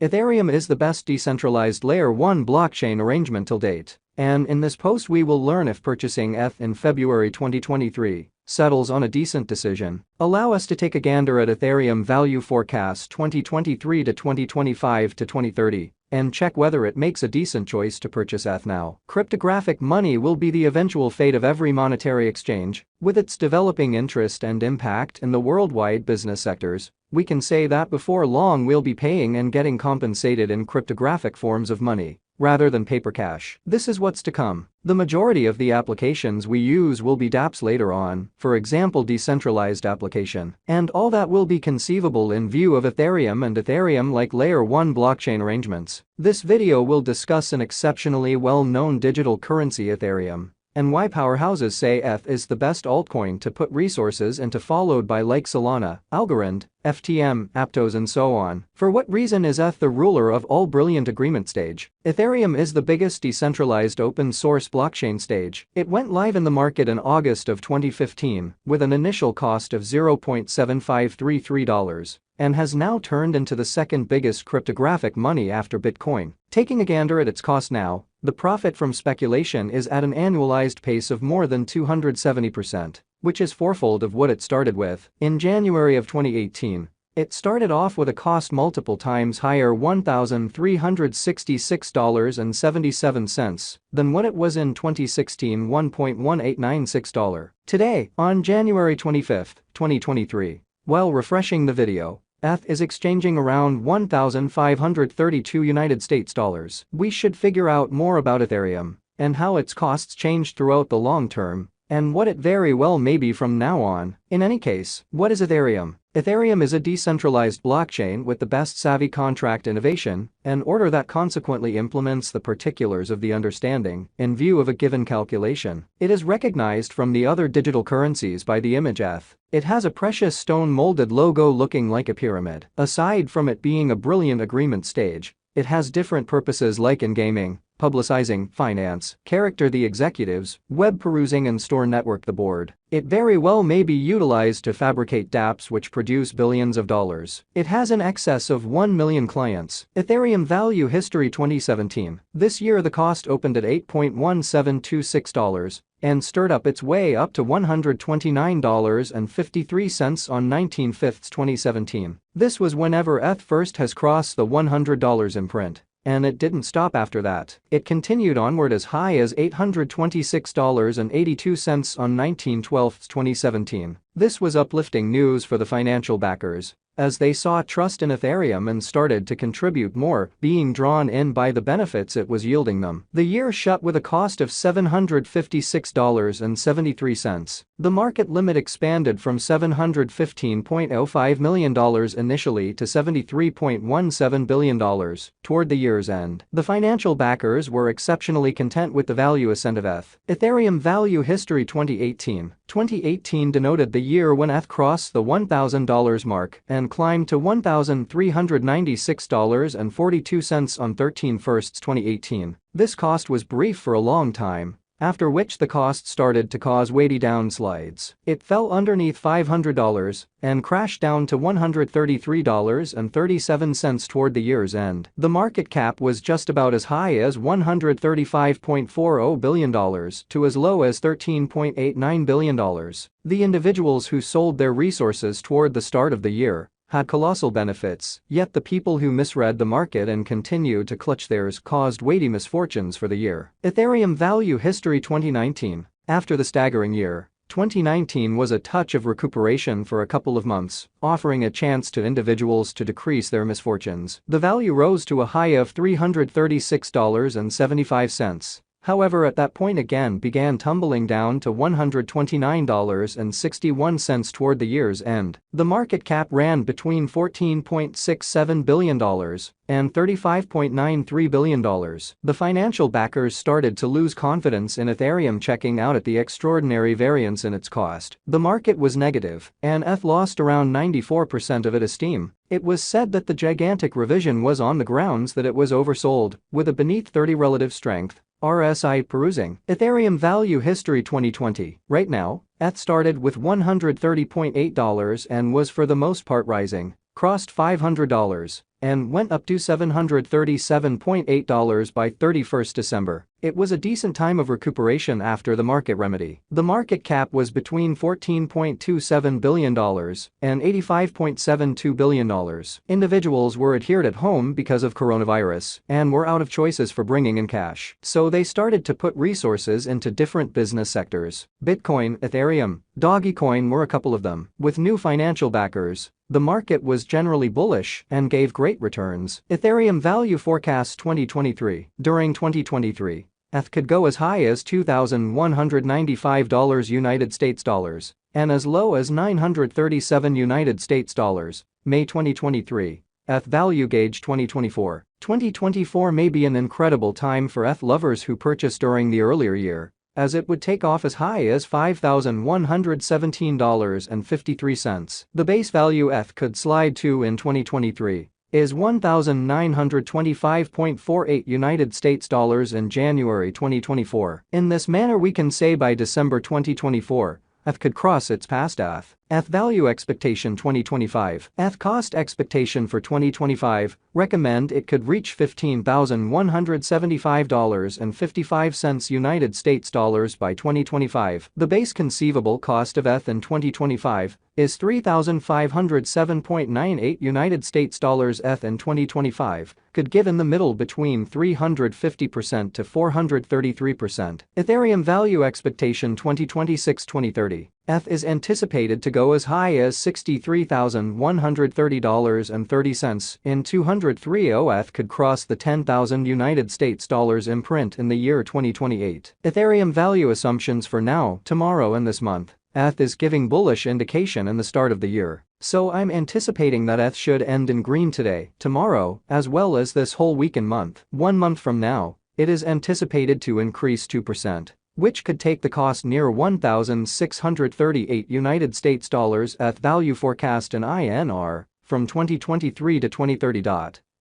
Ethereum is the best decentralized layer 1 blockchain arrangement till date. And in this post we will learn if purchasing ETH in February 2023 settles on a decent decision. Allow us to take a gander at Ethereum value forecast 2023 to 2025 to 2030 and check whether it makes a decent choice to purchase ETH now. Cryptographic money will be the eventual fate of every monetary exchange. With its developing interest and impact in the worldwide business sectors, we can say that before long we'll be paying and getting compensated in cryptographic forms of money, rather than paper cash. This is what's to come. The majority of the applications we use will be dApps later on, for example decentralized application. And all that will be conceivable in view of Ethereum and Ethereum-like layer 1 blockchain arrangements. This video will discuss an exceptionally well-known digital currency Ethereum, and why powerhouses say ETH is the best altcoin to put resources into, followed by like Solana, Algorand, FTM, Aptos and so on. For what reason is ETH the ruler of all brilliant agreement stage? Ethereum is the biggest decentralized open source blockchain stage. It went live in the market in August of 2015 with an initial cost of $0.7533 and has now turned into the second biggest cryptographic money after Bitcoin. Taking a gander at its cost now, the profit from speculation is at an annualized pace of more than 270%, which is fourfold of what it started with. In January of 2018, it started off with a cost multiple times higher $1,366.77 than what it was in 2016 $1.1896. Today, on January 25, 2023, while refreshing the video, ETH is exchanging around $1,532 US. We should figure out more about Ethereum and how its costs change throughout the long term and what it very well may be from now on. In any case, what is Ethereum? Ethereum is a decentralized blockchain with the best savvy contract innovation, an order that consequently implements the particulars of the understanding in view of a given calculation. It is recognized from the other digital currencies by the image ETH. It has a precious stone molded logo looking like a pyramid. Aside from it being a brilliant agreement stage, it has different purposes like in gaming, publicizing, finance, character the executives, web perusing and store network the board. It very well may be utilized to fabricate dApps which produce billions of dollars. It has in excess of 1 million clients. Ethereum value history 2017. This year the cost opened at $8.1726 and stirred up its way up to $129.53 on 19/5 2017. This was whenever ETH first has crossed the $100 imprint. And it didn't stop after that. It continued onward as high as $826.82 on 19/12 2017. This was uplifting news for the financial backers, as they saw trust in Ethereum and started to contribute more, being drawn in by the benefits it was yielding them. The year shut with a cost of $756.73. The market limit expanded from $715.05 million initially to $73.17 billion toward the year's end. The financial backers were exceptionally content with the value ascent of ETH. Ethereum value history 2018. 2018 denoted the year when ETH crossed the $1,000 mark and climbed to $1,396.42 on 13/1 2018. This cost was brief for a long time, after which the cost started to cause weighty downslide. It fell underneath $500 and crashed down to $133.37 toward the year's end. The market cap was just about as high as $135.40 billion to as low as $13.89 billion. The individuals who sold their resources toward the start of the year had colossal benefits, yet the people who misread the market and continued to clutch theirs caused weighty misfortunes for the year. Ethereum value history 2019. After the staggering year, 2019 was a touch of recuperation for a couple of months, offering a chance to individuals to decrease their misfortunes. The value rose to a high of $336.75. However, at that point again began tumbling down to $129.61 toward the year's end. The market cap ran between $14.67 billion and $35.93 billion. The financial backers started to lose confidence in Ethereum, checking out at the extraordinary variance in its cost. The market was negative, and ETH lost around 94% of its esteem. It was said that the gigantic revision was on the grounds that it was oversold, with a beneath 30 relative strength. RSI perusing. Ethereum value history 2020. Right now, ETH started with $130.8 and was for the most part rising, crossed $500, and went up to $737.8 by 31st December. It was a decent time of recuperation after the market remedy. The market cap was between $14.27 billion and $85.72 billion. Individuals were adhered at home because of coronavirus and were out of choices for bringing in cash. So they started to put resources into different business sectors. Bitcoin, Ethereum, Dogecoin were a couple of them. With new financial backers, the market was generally bullish and gave great returns. Ethereum value forecast 2023. During 2023, ETH could go as high as $2,195 United States dollars and as low as $937 United States dollars. May 2023. ETH value gauge 2024. 2024 may be an incredible time for ETH lovers who purchased during the earlier year, as it would take off as high as $5,117.53. The base value ETH could slide to in 2023 is $1,925.48 United States dollars in January 2024. In this manner, we can say by December 2024, ETH could cross its past ETH value expectation 2025. ETH cost expectation for 2025, recommend it could reach $15,175.55 United States dollars by 2025. The base conceivable cost of ETH in 2025 is $3,507.98 United States dollars. ETH in 2025 could give in the middle between 350% to 433%. Ethereum value expectation 2026-2030. ETH is anticipated to go as high as $63,130.30 in 230. ETH could cross the 10,000 United States dollars imprint in the year 2028. Ethereum value assumptions for now, tomorrow and this month. ETH is giving bullish indication in the start of the year. So I'm anticipating that ETH should end in green today, tomorrow, as well as this whole week and month. 1 month from now, it is anticipated to increase 2%. Which could take the cost near 1,638 United States dollars. ETH value forecast in INR from 2023 to 2030.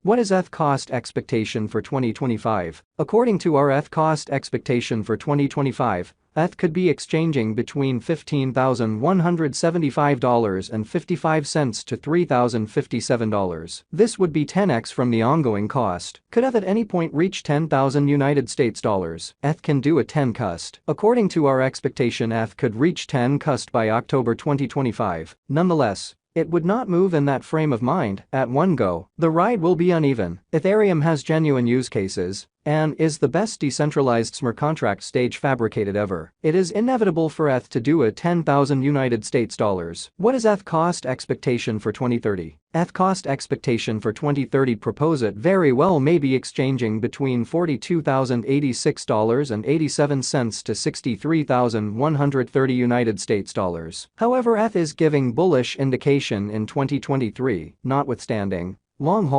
What is ETH cost expectation for 2025? According to our ETH cost expectation for 2025, ETH could be exchanging between $15,175.55 to $3,057. This would be 10x from the ongoing cost. Could ETH at any point reach 10,000 United States dollars? ETH can do a 10 cust. According to our expectation, ETH could reach 10 cust by October 2025. Nonetheless, it would not move in that frame of mind at one go. The ride will be uneven. Ethereum has genuine use cases and is the best decentralized smart contract stage fabricated ever. It is inevitable for ETH to do a 10,000 United States dollars. What is ETH cost expectation for 2030? ETH cost expectation for 2030 propose it very well may be exchanging between $42,086.87 to $63,130 United States dollars. However, ETH is giving bullish indication in 2023, notwithstanding long haul